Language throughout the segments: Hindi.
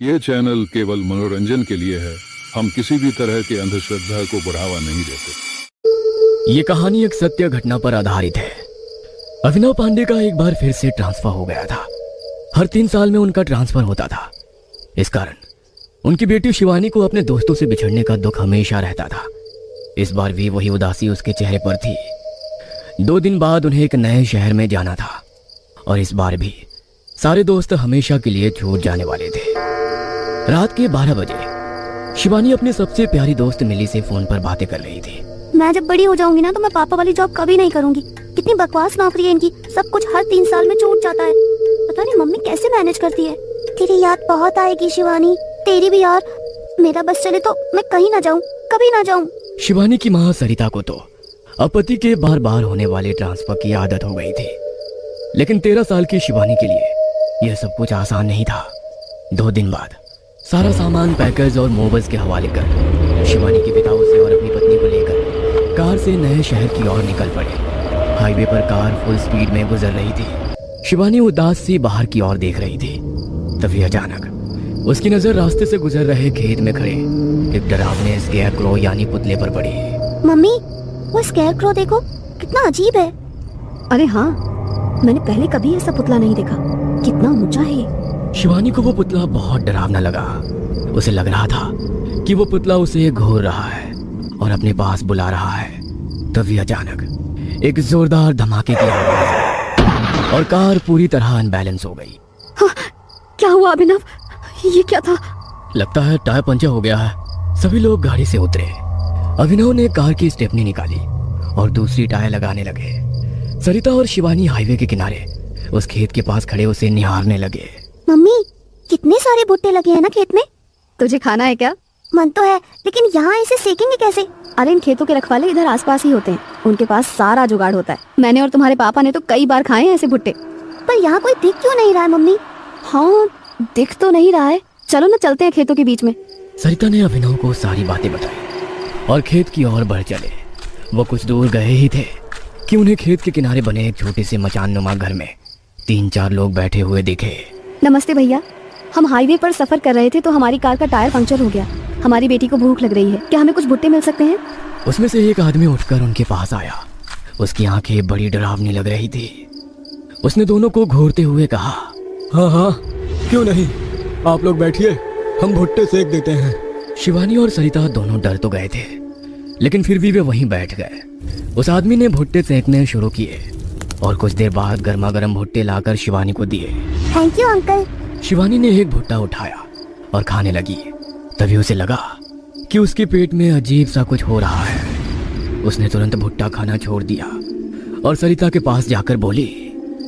ये चैनल केवल मनोरंजन के लिए है। हम किसी भी तरह की अंधश्रद्धा को बढ़ावा नहीं देते। ये कहानी एक सत्य घटना पर आधारित है। अभिनव पांडे का एक बार फिर से ट्रांसफर हो गया था। हर 3 साल में उनका ट्रांसफर होता था। इस कारण उनकी बेटी शिवानी को अपने दोस्तों से बिछड़ने का दुख हमेशा रहता था। इस बार भी वही उदासी उसके चेहरे पर थी। 2 दिन बाद उन्हें एक नए शहर में जाना था और इस बार भी सारे दोस्त हमेशा के लिए छूट जाने वाले थे। रात के 12 बजे शिवानी अपनी सबसे प्यारी दोस्त मिली से फोन पर बातें कर रही थी। मैं जब बड़ी हो जाऊंगी ना तो मैं पापा वाली जॉब कभी नहीं करूंगी। कितनी बकवास नौकरी है इनकी, सब कुछ हर 3 साल में छूट जाता है। पता नहीं मम्मी कैसे मैनेज करती है। तेरी याद बहुत आएगी शिवानी, तेरी भी यार। मेरा बस चले तो मैं कहीं ना जाऊं, कभी ना जाऊं। शिवानी की माँ सरिता को तो अब पति के बार बार होने वाले ट्रांसफर की आदत हो गई थी, लेकिन 13 साल की शिवानी के लिए यह सब कुछ आसान नहीं था। 2 दिन बाद सारा सामान पैकेज और मोबाइल्स के हवाले कर शिवानी के पिता उसे और अपनी पत्नी को लेकर कार से नए शहर की ओर निकल पड़े। हाईवे पर कार फुल स्पीड में गुजर रही थी। शिवानी उदास सी बाहर की ओर देख रही थी। तभी अचानक उसकी नजर रास्ते से गुजर रहे खेत में खड़े एक डरावने स्केयरक्रो यानी पुतले पर पड़ी। मम्मी वो स्केयरक्रो देखो, कितना अजीब है। अरे हाँ, मैंने पहले कभी ऐसा पुतला नहीं देखा। कितना ऊंचा है। शिवानी को वो पुतला बहुत डरावना लगा। उसे लग रहा था कि वो पुतला उसे घूर रहा है और अपने पास बुला रहा है। तभी अचानक एक जोरदार धमाके की आवाज आई और कार पूरी तरह अनबैलेंस हो गई। हाँ, क्या हुआ अभिनव? ये क्या था? लगता है टायर पंचर हो गया है। सभी लोग गाड़ी से उतरे। अभिनव ने कार की स्टेपनी निकाली और दूसरी टायर लगाने लगे। सरिता और शिवानी हाईवे के किनारे उस खेत के पास खड़े उसे निहारने लगे। मम्मी कितने सारे भुट्टे लगे हैं ना खेत में। तुझे खाना है क्या? मन तो है, लेकिन यहाँ इसे सेकेंगे कैसे? अरे इन खेतों के रखवाले इधर आसपास ही होते हैं, उनके पास सारा जुगाड़ होता है। मैंने और तुम्हारे पापा ने तो कई बार खाए हैं ऐसे भुट्टे। पर यहाँ कोई दिख क्यों नहीं रहा है मम्मी? हाँ, दिख तो नहीं रहा है। चलो ना चलते हैं खेतों के बीच में। सरिता ने अभिनव को सारी बातें बताई और खेत की ओर बढ़ चले। वो कुछ दूर गए ही थे कि उन्हें खेत के किनारे बने एक छोटे से मचान नुमा घर में 3-4 लोग बैठे हुए दिखे। नमस्ते भैया, हम हाईवे पर सफर कर रहे थे तो हमारी कार का टायर पंक्चर हो गया। हमारी बेटी को भूख लग रही है, क्या हमें कुछ भुट्टे मिल सकते हैं? उसमें से एक आदमी उठकर उनके पास आया। उसकी आंखें बड़ी डरावनी लग रही थी। उसने दोनों को घूरते हुए कहा, हाँ हाँ, क्यों नहीं, आप लोग बैठिए, हम भुट्टे सेक देते हैं। शिवानी और सरिता दोनों डर तो गए थे, लेकिन फिर भी वे वहीं बैठ गए। उस आदमी ने भुट्टे सेकने शुरू किए और कुछ देर बाद गर्मा गर्म भुट्टे लाकर शिवानी को दिए। Thank you uncle. शिवानी ने एक भुट्टा उठाया और खाने लगी। तभी उसे लगा कि उसके पेट में अजीब सा कुछ हो रहा है। उसने तुरंत भुट्टा खाना छोड़ दिया और सरिता के पास जाकर बोली,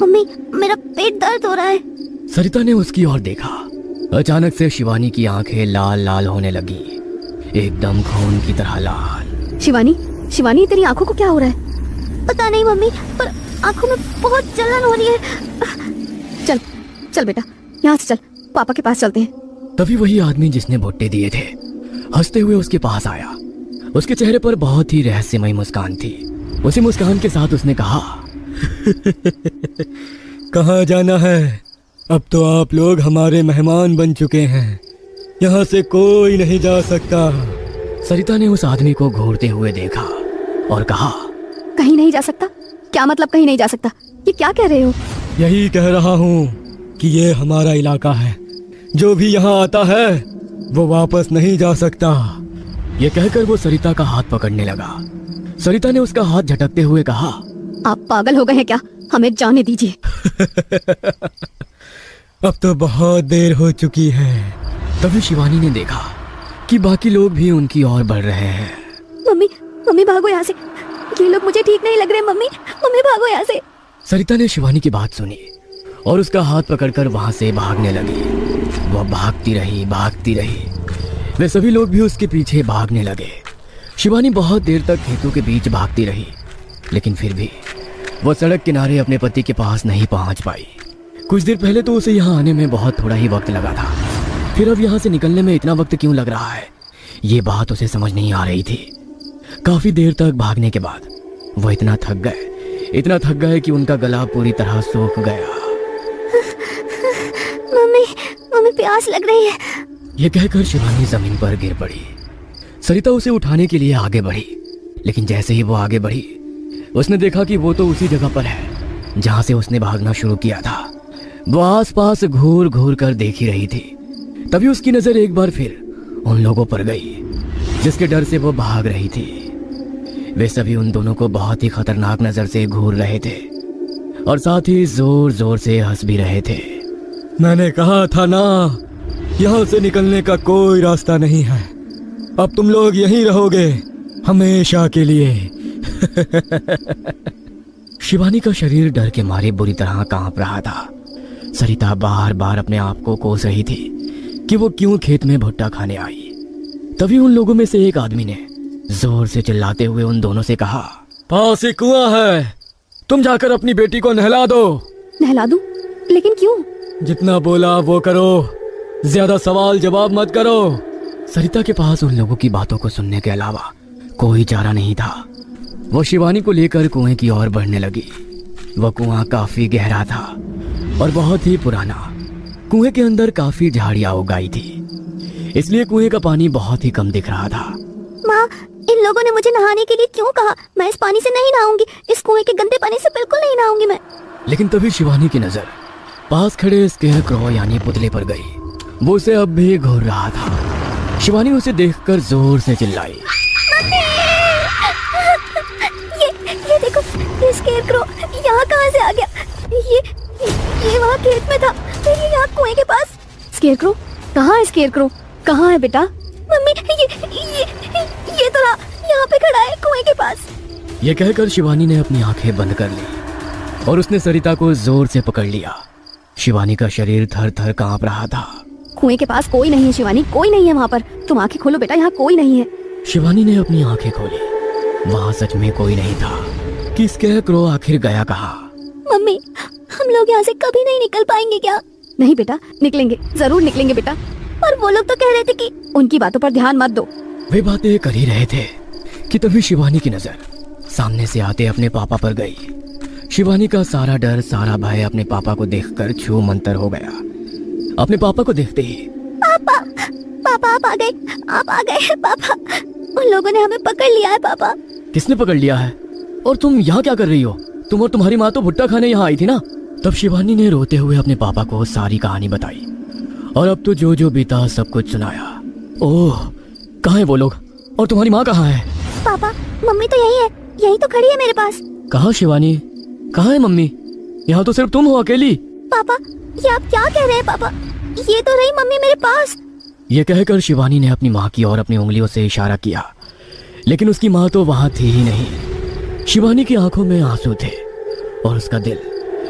मम्मी मेरा पेट दर्द हो रहा है। सरिता ने उसकी ओर देखा। अचानक से शिवानी की आंखें लाल लाल होने लगी, एकदम खून की तरह लाल। शिवानी, शिवानी तेरी आंखों को क्या हो रहा है? पता नहीं मम्मी, पर आंखों में बहुत जलन हो रही है। चल चल बेटा, यहाँ से चल, पापा के पास चलते हैं। तभी वही आदमी जिसने भुट्टे दिए थे हंसते हुए उसके पास आया। उसके चेहरे पर बहुत ही रहस्यमयी मुस्कान थी। उसी मुस्कान के साथ उसने कहा, कहाँ जाना है? अब तो आप लोग हमारे मेहमान बन चुके हैं, यहाँ से कोई नहीं जा सकता। सरिता ने उस आदमी को घूरते हुए देखा और कहा, कहीं नहीं जा सकता? क्या मतलब कहीं नहीं जा सकता? ये क्या कह रहे हो? यही कह रहा हूँ कि ये हमारा इलाका है, जो भी यहाँ आता है वो वापस नहीं जा सकता। ये कहकर वो सरिता का हाथ पकड़ने लगा। सरिता ने उसका हाथ झटकते हुए कहा, आप पागल हो गए हैं क्या? हमें जाने दीजिए। अब तो बहुत देर हो चुकी है। तभी शिवानी ने देखा कि बाकी लोग भी उनकी ओर बढ़ रहे हैं। मम्मी, मम्मी भागो यहाँ से, ये लोग मुझे ठीक नहीं लग रहे। मम्मी, मम्मी भागो यहाँ से। सरिता ने शिवानी की बात सुनी और उसका हाथ पकड़कर वहां से भागने लगी। वह भागती रही, भागती रही। वे सभी लोग भी उसके पीछे भागने लगे। शिवानी बहुत देर तक खेतों के बीच भागती रही, लेकिन फिर भी वो सड़क किनारे अपने पति के पास नहीं पहुंच पाई। कुछ देर पहले तो उसे यहाँ आने में बहुत थोड़ा ही वक्त लगा था, फिर अब यहाँ से निकलने में इतना वक्त क्यों लग रहा है, ये बात उसे समझ नहीं आ रही थी। काफी देर तक भागने के बाद वो इतना थक गए कि उनका गला पूरी तरह सूख गया। मम्मी, मम्मी प्यास लग रही है। ये कहकर शिवानी जमीन पर गिर पड़ी। सरिता उसे उठाने के लिए आगे बढ़ी, लेकिन जैसे ही वो आगे बढ़ी उसने देखा कि वो तो उसी जगह पर है जहां से उसने भागना शुरू किया था। वो आसपास घूर घूर कर देख ही रही थी। तभी उसकी नजर एक बार फिर उन लोगों पर गई जिसके डर से वो भाग रही थी। वे सभी उन दोनों को बहुत ही खतरनाक नजर से घूर रहे थे और साथ ही जोर जोर से हंस भी रहे थे। मैंने कहा था ना, यहाँ से निकलने का कोई रास्ता नहीं है। अब तुम लोग यहीं रहोगे हमेशा के लिए। शिवानी का शरीर डर के मारे बुरी तरह कांप रहा था। सरिता बार बार अपने आप को कोस रही थी कि वो क्यों खेत में भुट्टा खाने आई। तभी उन लोगों में से एक आदमी ने जोर से चिल्लाते हुए उन दोनों से कहा, पास ही कुआं है, तुम जाकर अपनी बेटी को नहला दो। नहला दूं? लेकिन क्यों? जितना बोला वो करो, ज्यादा सवाल जवाब मत करो। सरिता के पास उन लोगों की बातों को सुनने के अलावा कोई चारा नहीं था। वो शिवानी को लेकर कुएं की ओर बढ़ने लगी। वह कुआं काफी गहरा था और बहुत ही पुराना। कुएं के अंदर काफी झाड़ियां उगाई थी, इसलिए कुएं का पानी बहुत ही कम दिख रहा था। माँ, इन लोगों ने मुझे नहाने के लिए क्यों कहा? मैं इस पानी से नहीं नहाऊंगी। इस कुएं के गंदे पानी से बिल्कुल नहीं नहाऊंगी मैं। लेकिन तभी शिवानी की नजर पास खड़े स्केयरक्रो यानी पुतले पर गई। वो उसे अब भी घूर रहा था। शिवानी उसे देखकर जोर से चिल्लाई, ये देखो, ये स्केयरक्रो यहाँ कहाँ से आ गया? ये वहाँ खेत में था, फिर ये यहाँ कुएं के पास। स्केयरक्रो कहाँ है? स्केयरक्रो कहाँ है बेटा? मम्मी, ये तो यहाँ पे खड़ा है कुएं के पास। ये कहकर शिवानी ने अपनी आंखें बंद कर ली और उसने सरिता को जोर से पकड़ लिया। शिवानी का शरीर थर थर कांप रहा था। कुएं के पास कोई नहीं है शिवानी, कोई नहीं है वहाँ पर। तुम आंखें खोलो बेटा, यहाँ कोई नहीं है। शिवानी ने अपनी आंखें खोली। वहाँ सच में कोई नहीं था। कि स्केयरक्रो आखिर गया कहाँ? मम्मी, हम लोग यहाँ से कभी नहीं निकल पाएंगे क्या? नहीं बेटा, निकलेंगे, जरूर निकलेंगे बेटा। पर वो लोग तो कह रहे थे कि उनकी बातों पर ध्यान मत दो। वे बातें कर ही रहे थे कि तभी शिवानी की नजर सामने से आते अपने पापा पर गई। शिवानी का सारा डर, सारा भय अपने पापा को देखकर छू मंतर हो गया। अपने पापा को देखते ही, पापा, पापा आप आ गए पापा। उन लोगों ने हमें पकड़ लिया है पापा। किसने पकड़ लिया है? और तुम यहाँ क्या कर रही हो? तुम और तुम्हारी माँ तो भुट्टा खाने यहाँ आई थी ना? तब शिवानी ने रोते हुए अपने पापा को सारी कहानी बताई और अब तो जो जो बीता सब कुछ सुनाया। ओह, कहाँ है वो लोग? और तुम्हारी माँ कहाँ है? पापा, मम्मी तो यही है, यही तो खड़ी है मेरे पास। कहाँ शिवानी? कहाँ है मम्मी? यहाँ तो सिर्फ तुम हो अकेली। पापा, ये आप क्या कह रहे हैं पापा? ये तो रही मम्मी मेरे पास। ये कहकर शिवानी ने अपनी माँ की ओर अपनी उंगलियों से इशारा किया, लेकिन उसकी माँ तो वहाँ थी ही नहीं। शिवानी की आंखों में आंसू थे और उसका दिल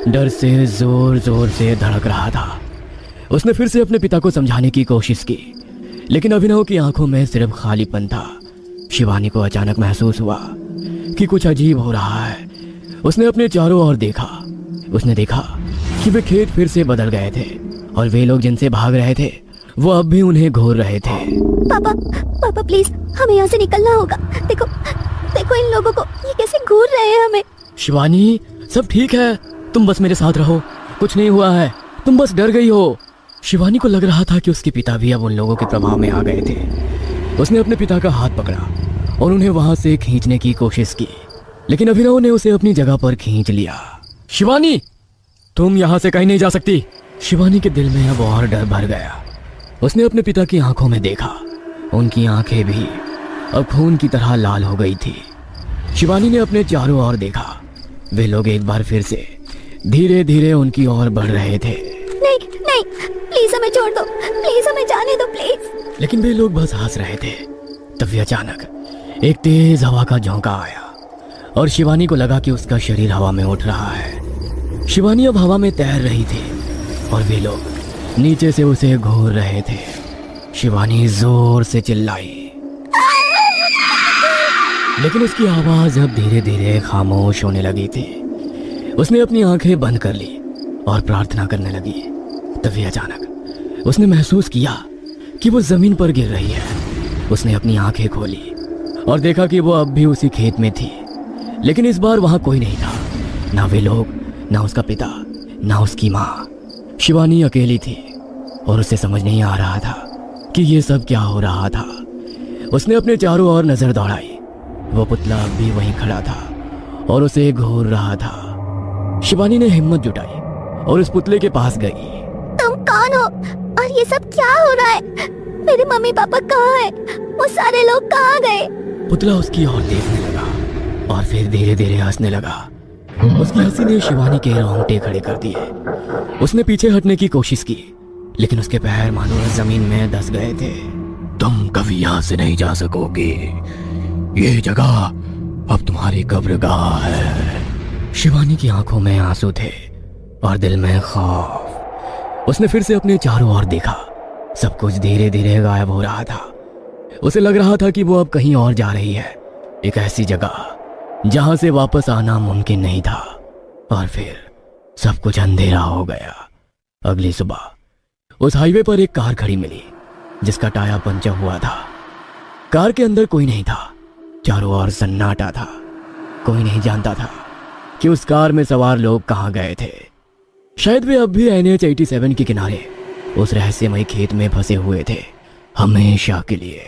डर से जोर जोर से धड़क रहा था। उसने फिर से अपने पिता को समझाने की कोशिश की, लेकिन अभिनव की आंखों में सिर्फ खालीपन था। शिवानी को अचानक महसूस हुआ कि कुछ अजीब हो रहा है। उसने अपने चारों ओर देखा। उसने देखा कि वे खेत फिर से बदल गए थे और वे लोग जिनसे भाग रहे थे वो अब भी उन्हें घूर रहे थे। पापा, पापा प्लीज, हमें यहाँ से निकलना होगा। देखो, देखो इन लोगों को, ये कैसे घूर रहे हैं हमें। शिवानी, सब ठीक है, तुम बस मेरे साथ रहो, कुछ नहीं हुआ है, तुम बस डर गई हो। शिवानी को लग रहा था कि उसके पिता भी अब उन लोगों के प्रभाव में आ गए थे। उसने अपने पिता का हाथ पकड़ा और उन्हें वहां से खींचने की कोशिश की, लेकिन अभिनव ने उसे अपनी जगह पर खींच लिया। शिवानी, तुम यहाँ से कहीं नहीं जा सकती। शिवानी के दिल में अब और डर भर गया। उसने अपने पिता की आंखों में देखा, उनकी आंखें भी अब खून की तरह लाल हो गई थी। शिवानी ने अपने चारों ओर देखा। वे लोग एक बार फिर से धीरे धीरे उनकी ओर बढ़ रहे थे। नहीं नहीं, प्लीज हमें छोड़ दो, प्लीज हमें जाने दो प्लीज। लेकिन वे लोग बस हंस रहे थे। तभी अचानक एक तेज हवा का झोंका आया और शिवानी को लगा कि उसका शरीर हवा में उठ रहा है। शिवानी अब हवा में तैर रही थी और वे लोग नीचे से उसे घूर रहे थे। शिवानी जोर से चिल्लाई, लेकिन उसकी आवाज अब धीरे धीरे खामोश होने लगी थी। उसने अपनी आंखें बंद कर ली और प्रार्थना करने लगी। तभी अचानक उसने महसूस किया कि वो जमीन पर गिर रही है। उसने अपनी आंखें खोली और देखा कि वो अब भी उसी खेत में थी, लेकिन इस बार वहां कोई नहीं था। ना वे लोग, ना उसका पिता, ना उसकी माँ। शिवानी अकेली थी और उसे समझ नहीं आ रहा था कि ये सब क्या हो रहा था। उसने अपने चारों ओर नजर दौड़ाई। वो पुतला अब भी वहीं खड़ा था और उसे घूर रहा था। शिवानी ने हिम्मत जुटाई और उस पुतले के पास गई। तुम कौन हो और ये सब क्या हो रहा है? मेरे मम्मी पापा कहाँ हैं? वो सारे लोग कहाँ गए? पुतला उसकी ओर देखने लगा और फिर धीरे धीरे हंसने लगा। उसकी हंसी ने शिवानी के रोंगटे खड़े कर दिए। उसने पीछे हटने की कोशिश की, लेकिन उसके पैर मानो जमीन में धंस गए थे। तुम कभी यहाँ से नहीं जा सकोगे। ये जगह अब तुम्हारी कब्रगाह है। शिवानी की आंखों में आंसू थे और दिल में खौफ। उसने फिर से अपने चारों ओर देखा। सब कुछ धीरे धीरे गायब हो रहा था। उसे लग रहा था कि वो अब कहीं और जा रही है, एक ऐसी जगह जहां से वापस आना मुमकिन नहीं था। और फिर सब कुछ अंधेरा हो गया। अगली सुबह उस हाईवे पर एक कार खड़ी मिली जिसका टायर पंचर हुआ था। कार के अंदर कोई नहीं था। चारों ओर सन्नाटा था। कोई नहीं जानता था कि उस कार में सवार लोग कहाँ गए थे। शायद वे अब भी NH 87 के किनारे उस रहस्यमय खेत में फंसे हुए थे, हमेशा के लिए।